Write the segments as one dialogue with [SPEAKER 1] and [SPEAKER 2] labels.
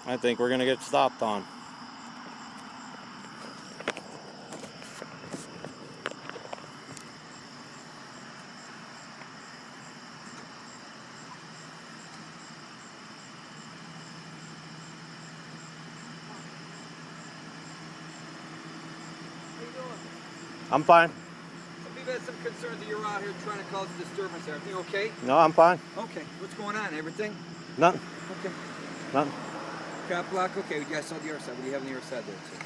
[SPEAKER 1] I think we're gonna get stopped on. I'm fine.
[SPEAKER 2] Some people had some concerns that you're out here trying to cause a disturbance. Everything okay?
[SPEAKER 1] No, I'm fine.
[SPEAKER 2] Okay. What's going on? Everything?
[SPEAKER 1] Nothing.
[SPEAKER 2] Okay.
[SPEAKER 1] Nothing.
[SPEAKER 2] Cop block? Okay. You guys saw the other side. What do you have on the other side there, too?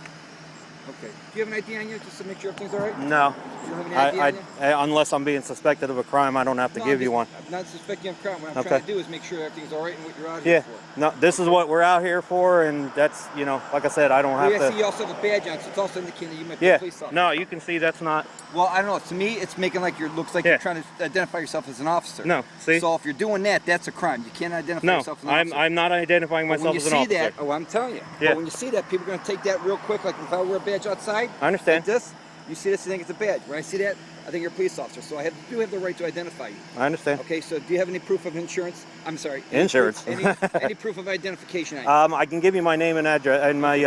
[SPEAKER 2] Okay. Do you have an ID on you just to make sure everything's all right?
[SPEAKER 1] No.
[SPEAKER 2] You don't have any ID on you?
[SPEAKER 1] Unless I'm being suspected of a crime, I don't have to give you one.
[SPEAKER 2] I'm not suspecting of crime. What I'm trying to do is make sure everything's all right and what you're out
[SPEAKER 1] Yeah.
[SPEAKER 2] here for.
[SPEAKER 1] No, this is what we're out here for, and that's, you know, like I said, I don't have
[SPEAKER 2] I
[SPEAKER 1] to.
[SPEAKER 2] see you also have a badge on, so it's also indicating that you might be a police officer.
[SPEAKER 1] No, you can see that's not.
[SPEAKER 2] Well, I don't know. To me, it's making like looks like you're trying to identify yourself as an officer.
[SPEAKER 1] No, see?
[SPEAKER 2] So if you're doing that, that's a crime. You can't identify yourself as an officer.
[SPEAKER 1] I'm not identifying myself as an officer.
[SPEAKER 2] When you see that, oh, I'm telling you.
[SPEAKER 1] Yeah.
[SPEAKER 2] But when you see that, people are going to take that real quick. Like if I wear a badge outside,
[SPEAKER 1] I understand.
[SPEAKER 2] like this, you see this, you think it's a badge. When I see that, I think you're a police officer. So I do have the right to identify you.
[SPEAKER 1] I understand.
[SPEAKER 2] Okay, so do you have any proof of insurance? I'm sorry.
[SPEAKER 1] Insurance.
[SPEAKER 2] Any proof of identification on you?
[SPEAKER 1] I can give you my name and address and my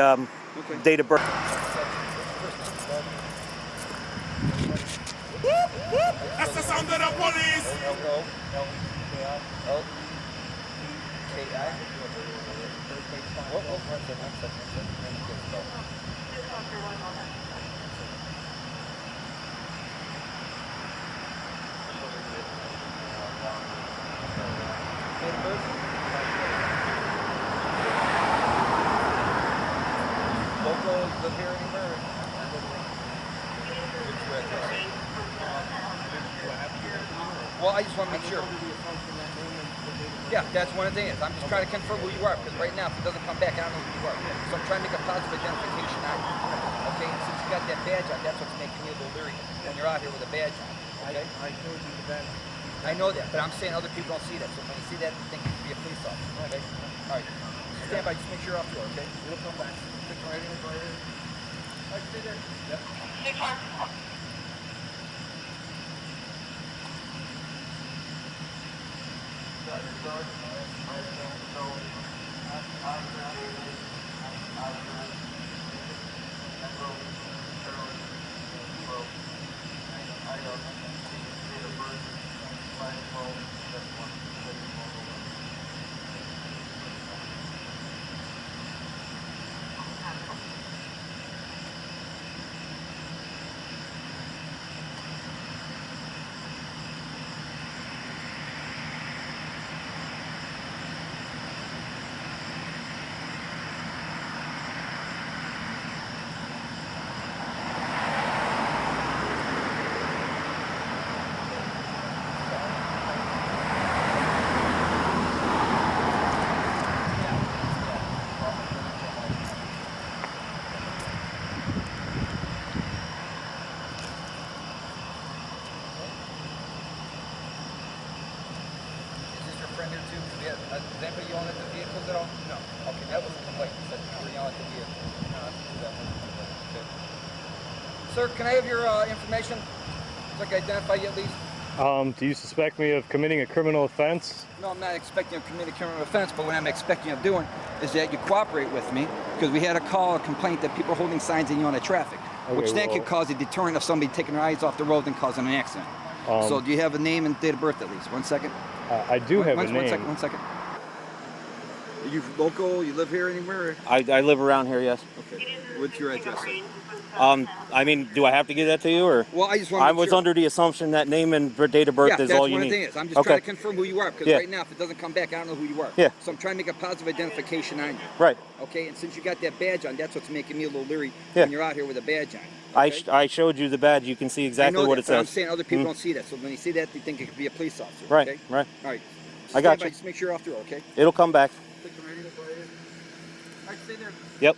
[SPEAKER 1] date of birth.
[SPEAKER 3] That's the sound of the police!
[SPEAKER 2] Live here anywhere? Well, I just want to make sure. Yeah, that's one of the things. I'm just trying to confirm who you are, because right now, if it doesn't come back, I don't know who you are. So I'm trying to make a positive identification on you. Okay, and since you got that badge on, that's what's making me a little leery when you're out here with a badge on. Okay?
[SPEAKER 4] I showed you the badge.
[SPEAKER 2] I know that, but I'm saying other people don't see that. So when you see that, you think you could be a police officer. Okay? All right. Stand by, just make sure you're off the road, okay? We'll come back. Stick right in, right in. All right, stay there. Yep. Does anybody yelling at the vehicles at all? No. Okay, that was a complaint. You said you were yelling at the vehicle. No, that wasn't okay. Sir, can I have your information? So I can identify you at least?
[SPEAKER 4] Do you suspect me of committing a criminal offense?
[SPEAKER 2] No, I'm not expecting you to commit a criminal offense, but what I'm expecting you of doing is that you cooperate with me, because we had a complaint that people are holding signs in you on the traffic, which then could cause a deterrent of somebody taking their eyes off the road and causing an accident. So do you have a name and date of birth at least? 1 second.
[SPEAKER 4] I do have a name.
[SPEAKER 2] 1 second. Are you local? You live here anywhere?
[SPEAKER 1] I live around here, yes.
[SPEAKER 2] Okay. What's your address?
[SPEAKER 1] I mean, do I have to give that to you, or?
[SPEAKER 2] Well, I just want to
[SPEAKER 1] I was under the assumption that name and date of birth is all you need.
[SPEAKER 2] Yeah, that's one of the things. I'm just trying to confirm who you are, because right now, if it doesn't come back, I don't know who you are.
[SPEAKER 1] Yeah.
[SPEAKER 2] So I'm trying to make a positive identification on you.
[SPEAKER 1] Right.
[SPEAKER 2] Okay, and since you got that badge on, that's what's making me a little leery when you're out here with a badge on. Okay?
[SPEAKER 1] I showed you the badge. You can see exactly what it says.
[SPEAKER 2] I'm saying other people don't see that. So when you see that, they think it could be a police officer.
[SPEAKER 1] Right,
[SPEAKER 2] okay?
[SPEAKER 1] right.
[SPEAKER 2] All right.
[SPEAKER 1] I got you.
[SPEAKER 2] Just make sure you're off the road, okay?
[SPEAKER 1] It'll come back.
[SPEAKER 2] All right, stay there.
[SPEAKER 1] Yep.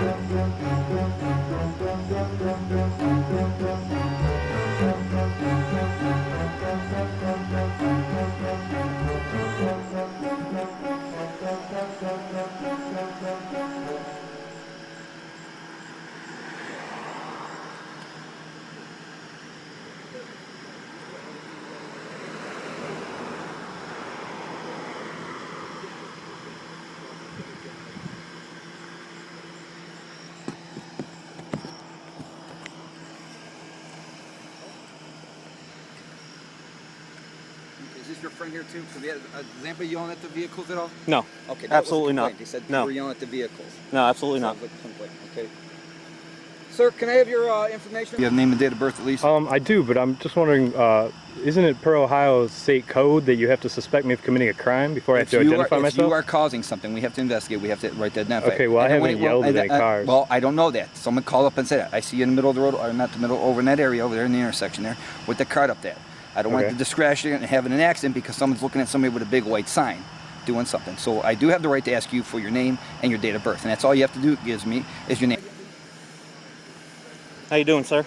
[SPEAKER 2] Is this your friend here too? Does anybody yelling at the vehicles at all?
[SPEAKER 1] No.
[SPEAKER 2] Okay, that
[SPEAKER 1] Absolutely
[SPEAKER 2] was a
[SPEAKER 1] not.
[SPEAKER 2] complaint. They said
[SPEAKER 1] No.
[SPEAKER 2] people were yelling at the vehicles.
[SPEAKER 1] No, absolutely not.
[SPEAKER 2] Sounds like a complaint. Okay. Sir, can I have your information? You have name and date of birth at least?
[SPEAKER 4] I do, but I'm just wondering, isn't it per Ohio state code that you have to suspect me of committing a crime before I have to identify
[SPEAKER 2] If
[SPEAKER 4] myself?
[SPEAKER 2] you are causing something, we have to investigate. We have to write that identify.
[SPEAKER 4] Okay, well, I haven't yelled at any cars.
[SPEAKER 2] Well, I don't know that. Someone called up and said it. I see you in the middle of the road, or not the middle, over in that area over there in the intersection there, with the cart up there. I don't want
[SPEAKER 4] Okay.
[SPEAKER 2] the discretion and having an accident because someone's looking at somebody with a big white sign doing something. So I do have the right to ask you for your name and your date of birth, and that's all you have to do gives me is your name.
[SPEAKER 1] How you doing, sir?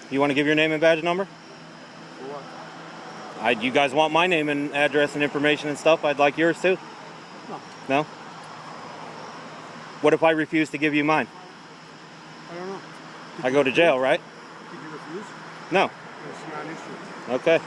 [SPEAKER 1] You want to give your name and badge number? You guys want my name and address and information and stuff? I'd like yours too.
[SPEAKER 5] No.
[SPEAKER 1] No? What if I refuse to give you mine?
[SPEAKER 5] I don't know.
[SPEAKER 1] I go to jail, right?
[SPEAKER 5] Did you refuse?
[SPEAKER 1] No.
[SPEAKER 5] It's not an issue.
[SPEAKER 1] Okay.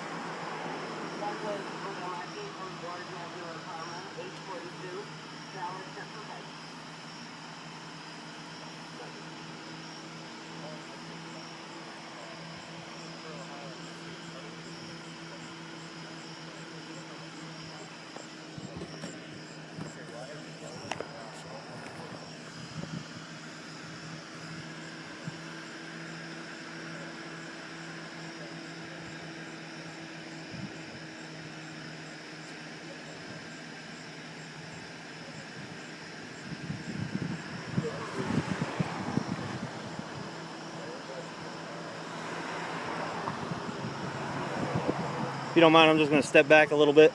[SPEAKER 1] If you don't mind, I'm just going to step back a little bit.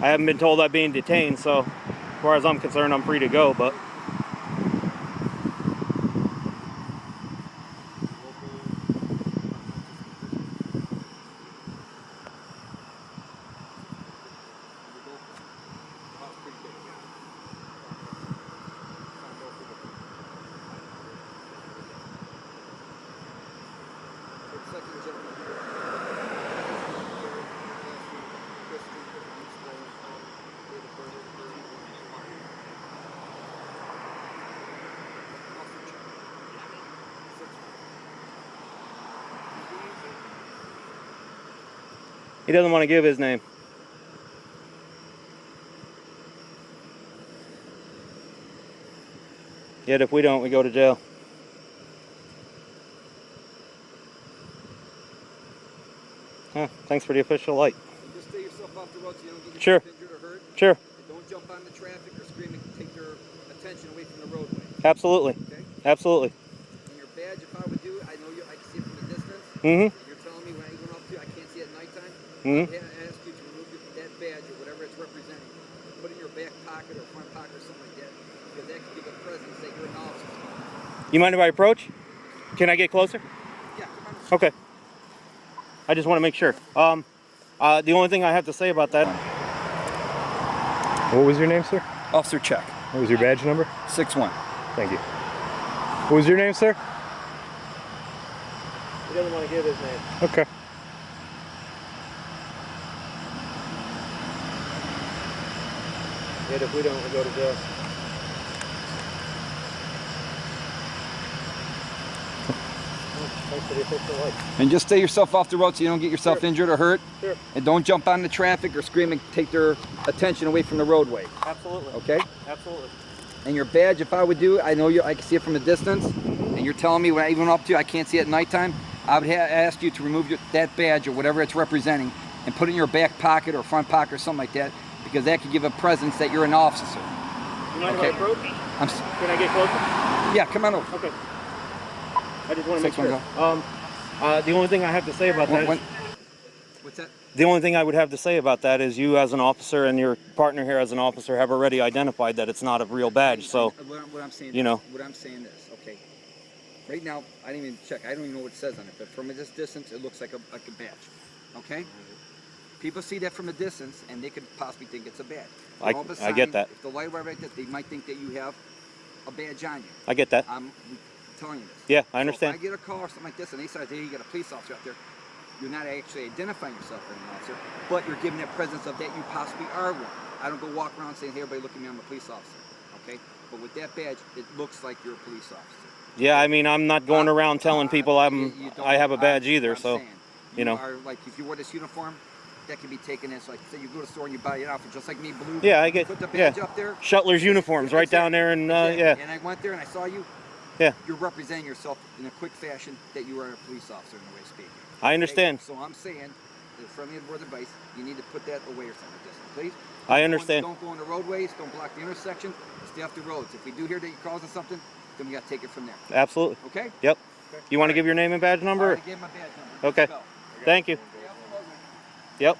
[SPEAKER 1] I haven't been told I'm being detained, so as far as I'm concerned, I'm free to go, but he doesn't want to give his name. Yet if we don't, we go to jail. Huh, thanks for the official light.
[SPEAKER 2] Just stay yourself off the road so you don't get
[SPEAKER 1] Sure.
[SPEAKER 2] yourself injured or hurt.
[SPEAKER 1] Sure,
[SPEAKER 2] And don't jump on the traffic or scream and take your attention away from the roadway.
[SPEAKER 1] absolutely.
[SPEAKER 2] Okay?
[SPEAKER 1] Absolutely.
[SPEAKER 2] And your badge, if I would do, I know you. I can see it from a distance.
[SPEAKER 1] Mm-hmm.
[SPEAKER 2] You're telling me when I go up to you, I can't see it at nighttime.
[SPEAKER 1] Mhm.
[SPEAKER 2] I ask you to remove that badge or whatever it's representing, put it in your back pocket or front pocket or something like that, because that can give a presence that you're an officer.
[SPEAKER 1] You mind if I approach? Can I get closer?
[SPEAKER 2] Yeah, come on.
[SPEAKER 1] Okay. I just want to make sure. The only thing I have to say about that.
[SPEAKER 4] What was your name, sir?
[SPEAKER 2] Officer check.
[SPEAKER 4] What was your badge number?
[SPEAKER 2] 6-1.
[SPEAKER 4] Thank you. What was your name, sir?
[SPEAKER 1] He doesn't want to give his name.
[SPEAKER 4] Okay.
[SPEAKER 1] Yet if we don't, we go to jail. Thanks for the official light.
[SPEAKER 2] And just stay yourself off the road so you don't get yourself
[SPEAKER 1] Sure.
[SPEAKER 2] injured or hurt.
[SPEAKER 1] Sure.
[SPEAKER 2] And don't jump on the traffic or scream and take their attention away from the roadway.
[SPEAKER 1] Absolutely.
[SPEAKER 2] Okay?
[SPEAKER 1] Absolutely.
[SPEAKER 2] And your badge, if I would do, I know you. I can see it from a distance. And you're telling me when I even up to you, I can't see it at nighttime. I would ask you to remove that badge or whatever it's representing and put it in your back pocket or front pocket or something like that, because that could give a presence that you're an officer.
[SPEAKER 1] You mind
[SPEAKER 2] Okay.
[SPEAKER 1] if I approach? Can I get closer?
[SPEAKER 2] Yeah, come on over.
[SPEAKER 1] Okay. I just want to make
[SPEAKER 2] 6-1
[SPEAKER 1] sure. The only thing I have to say about that is,
[SPEAKER 2] What's that?
[SPEAKER 1] The only thing I would have to say about that is you as an officer and your partner here as an officer have already identified that it's not a real badge. So,
[SPEAKER 2] what I'm saying,
[SPEAKER 1] you know.
[SPEAKER 2] What I'm saying is, okay. Right now, I didn't even check. I don't even know what it says on it. But from this distance, it looks like a badge. Okay. People see that from a distance, and they could possibly think it's a badge.
[SPEAKER 1] I get that.
[SPEAKER 2] If the light right there, they might think that you have a badge on you.
[SPEAKER 1] I get that.
[SPEAKER 2] I'm telling you this.
[SPEAKER 1] Yeah, I understand.
[SPEAKER 2] So if I get a call or something like this, and they say, hey, you got a police officer out there, you're not actually identifying yourself as an officer, but you're giving that presence of that you possibly are one. I don't go walk around saying, hey, everybody look at me, I'm a police officer. Okay? But with that badge, it looks like you're a police officer.
[SPEAKER 1] Yeah, I mean, I'm not going around telling people I have a badge either. So,
[SPEAKER 2] saying,
[SPEAKER 1] you know.
[SPEAKER 2] Are, like, if you wear this uniform, that can be taken as, like, say you go to the store and you buy an outfit just like me, blue.
[SPEAKER 1] Yeah, I get.
[SPEAKER 2] Put the badge up there.
[SPEAKER 1] Shuttler's uniforms right down there, and yeah.
[SPEAKER 2] And I went there and I saw you.
[SPEAKER 1] Yeah.
[SPEAKER 2] You're representing yourself in a quick fashion that you are a police officer in a way of speaking.
[SPEAKER 1] I understand.
[SPEAKER 2] Okay? So I'm saying, from your word of advice, you need to put that away or something like this, please.
[SPEAKER 1] I understand.
[SPEAKER 2] Don't go on the roadways. Don't block the intersection. Stay off the roads. If we do hear that you're causing something, then we got to take it from there.
[SPEAKER 1] Absolutely.
[SPEAKER 2] Okay?
[SPEAKER 1] Yep.
[SPEAKER 2] Okay.
[SPEAKER 1] You want to give your name and badge number?
[SPEAKER 2] I already gave my badge number.
[SPEAKER 1] Okay.
[SPEAKER 2] Go.
[SPEAKER 1] Thank you. Yep.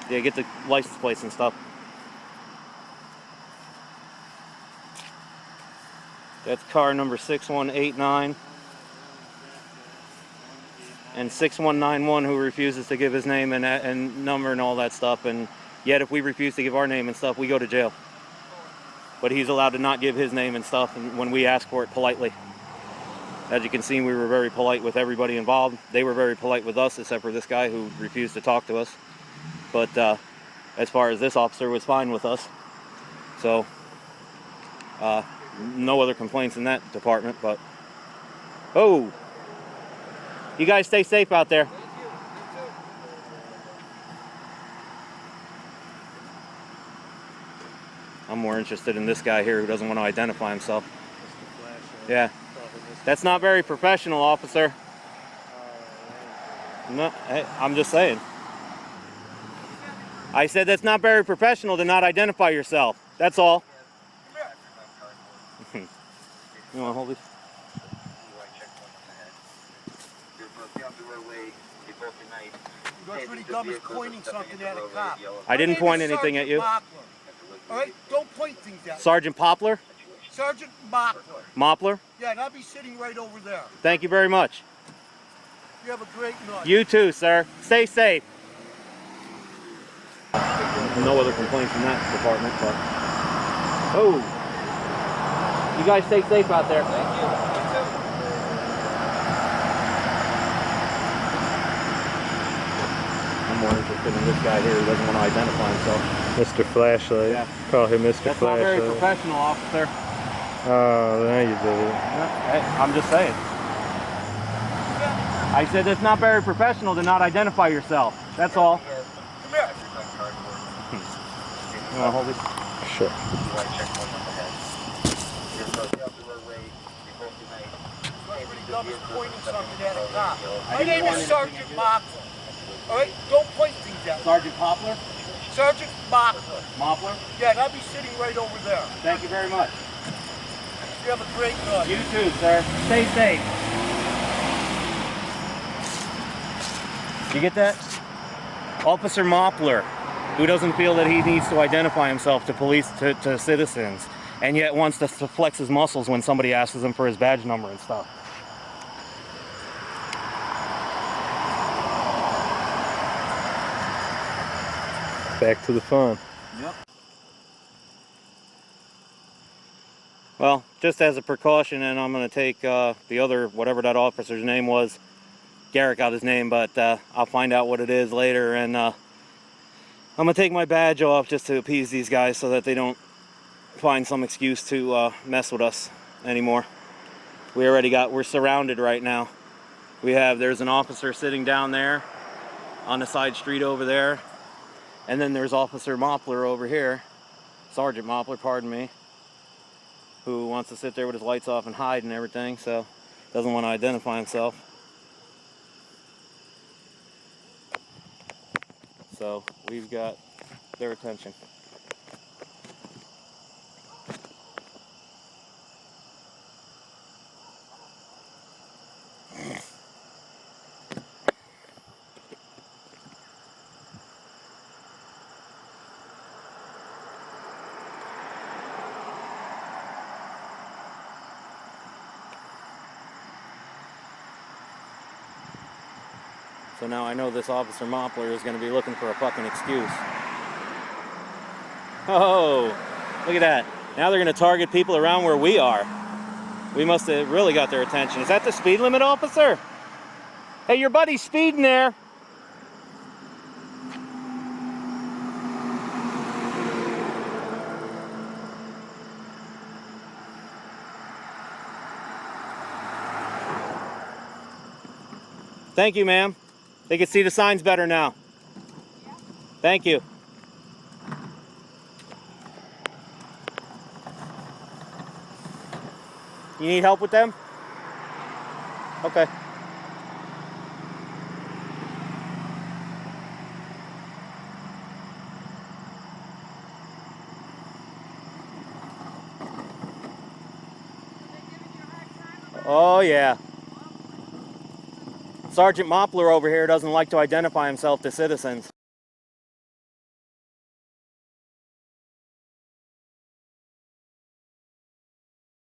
[SPEAKER 1] Yeah, get the license plates and stuff. That's car number 6189 and 6191, who refuses to give his name and number and all that stuff. And yet, if we refuse to give our name and stuff, we go to jail. But he's allowed to not give his name and stuff, and when we ask for it politely. As you can see, we were very polite with everybody involved. They were very polite with us, except for this guy who refused to talk to us. But as far as this officer was fine with us. So, no other complaints in that department, but... Oh! You guys stay safe out there. I'm more interested in this guy here who doesn't want to identify himself. Yeah. That's not very professional, officer. No, hey, I'm just saying. I said that's not very professional to not identify yourself. That's all. You want to hold these?
[SPEAKER 3] What's really dumb is pointing something at a cop.
[SPEAKER 1] I didn't point anything at you.
[SPEAKER 3] Moppler. All right, don't point things at me.
[SPEAKER 1] Sergeant Poplar?
[SPEAKER 3] Sergeant Moppler.
[SPEAKER 1] Moppler?
[SPEAKER 3] Yeah, and I'll be sitting right over there.
[SPEAKER 1] Thank you very much.
[SPEAKER 3] You have a great night.
[SPEAKER 1] You too, sir. Stay safe. No other complaints in that department, but... Oh! You guys stay safe out there. Thank you. I'm more interested in this guy here who doesn't want to identify himself.
[SPEAKER 4] Mr. Flashlight.
[SPEAKER 1] Yeah.
[SPEAKER 4] Call him Mr.
[SPEAKER 1] That's
[SPEAKER 4] Flashlight.
[SPEAKER 1] not very professional, officer.
[SPEAKER 4] Oh, now you did it.
[SPEAKER 1] I'm just saying. I said it's not very professional to not identify yourself. That's all.
[SPEAKER 3] Come here.
[SPEAKER 1] You want to hold it?
[SPEAKER 4] Sure.
[SPEAKER 3] What's really dumb is pointing something at a cop. My name is Sergeant Moppler. All right, don't point things at me.
[SPEAKER 1] Sergeant Poplar?
[SPEAKER 3] Sergeant Moppler.
[SPEAKER 1] Moppler?
[SPEAKER 3] Yeah, and I'll be sitting right over there.
[SPEAKER 1] Thank you very much.
[SPEAKER 3] You have a great night.
[SPEAKER 1] You too, sir. Stay safe. You get that? Officer Moppler, who doesn't feel that he needs to identify himself to police, to citizens, and yet wants to flex his muscles when somebody asks him for his badge number and stuff.
[SPEAKER 4] Back to the fun.
[SPEAKER 1] Yep. Well, just as a precaution, and I'm going to take the other, whatever that officer's name was, Garrett got his name, but I'll find out what it is later, and I'm going to take my badge off just to appease these guys so that they don't find some excuse to mess with us anymore. We're surrounded right now. There's an officer sitting down there on the side street over there, and then there's Officer Moppler over here, Sergeant Moppler, pardon me, who wants to sit there with his lights off and hide and everything, so doesn't want to identify himself. So we've got their attention. So now I know this Officer Moppler is going to be looking for a fucking excuse. Oh, look at that. Now they're going to target people around where we are. We must have really got their attention. Is that the speed limit, officer? Hey, your buddy's speeding there. Thank you, ma'am. They can see the signs better now. Thank you. You need help with them? Okay. Oh, yeah. Sergeant Moppler over here doesn't like to identify himself to citizens.